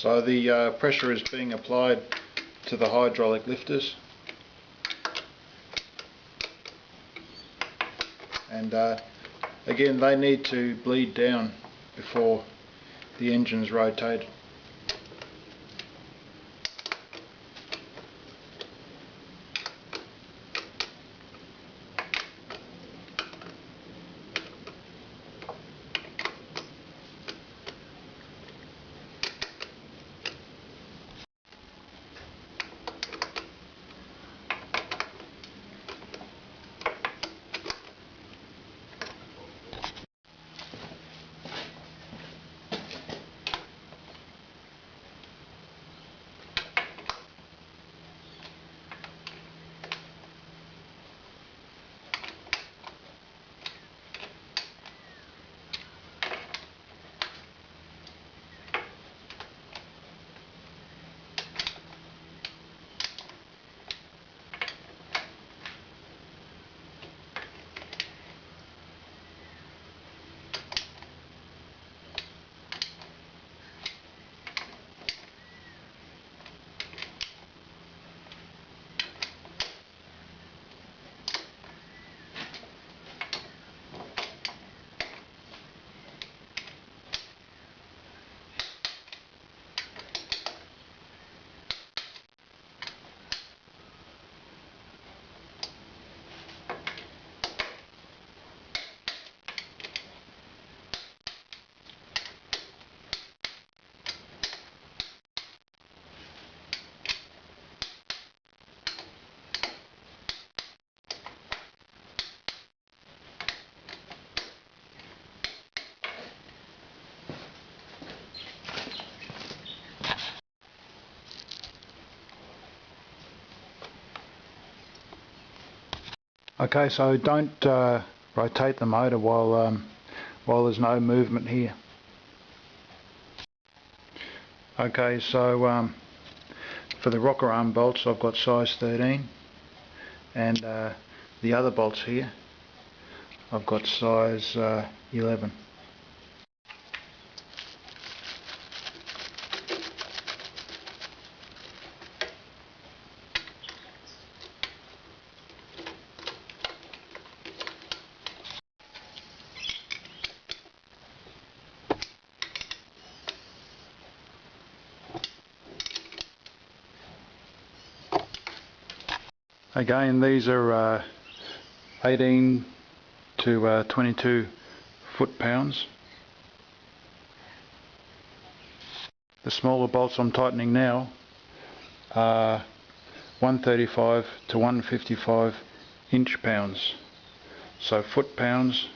So the pressure is being applied to the hydraulic lifters, and again they need to bleed down before the engine's rotated. Okay, so don't rotate the motor while there's no movement here. Okay, so for the rocker arm bolts I've got size 13, and the other bolts here I've got size 11. Again, these are 18 to 22 foot-pounds. The smaller bolts I'm tightening now are 135 to 155 inch-pounds. So foot-pounds,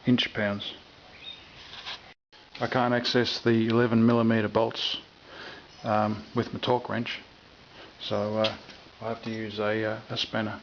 inch-pounds. I can't access the 11mm bolts with my torque wrench, so I have to use a spanner.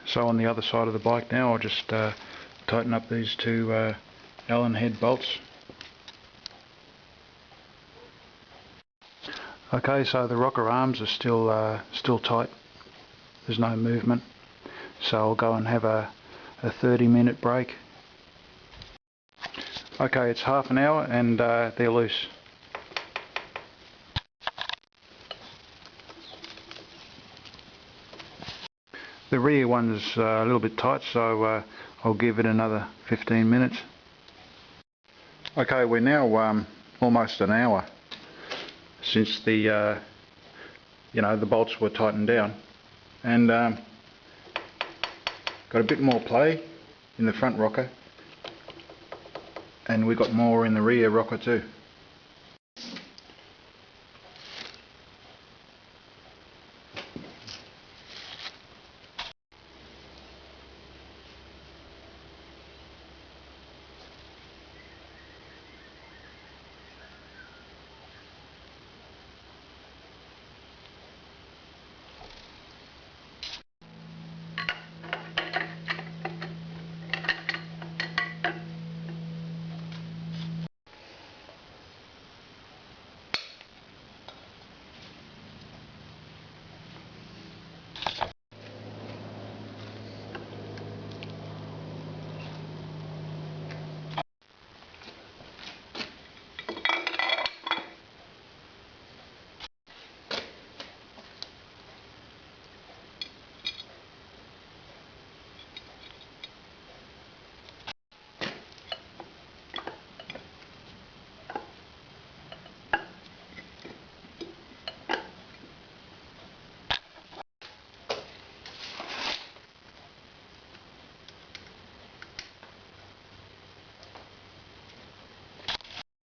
So on the other side of the bike now, I'll just tighten up these two Allen head bolts. Okay, so the rocker arms are still tight. There's no movement. So I'll go and have a 30-minute break. Okay, it's half an hour and they're loose. The rear one's a little bit tight, so I'll give it another 15 minutes. Okay, we're now almost an hour since the the bolts were tightened down, and got a bit more play in the front rocker, and we got more in the rear rocker too.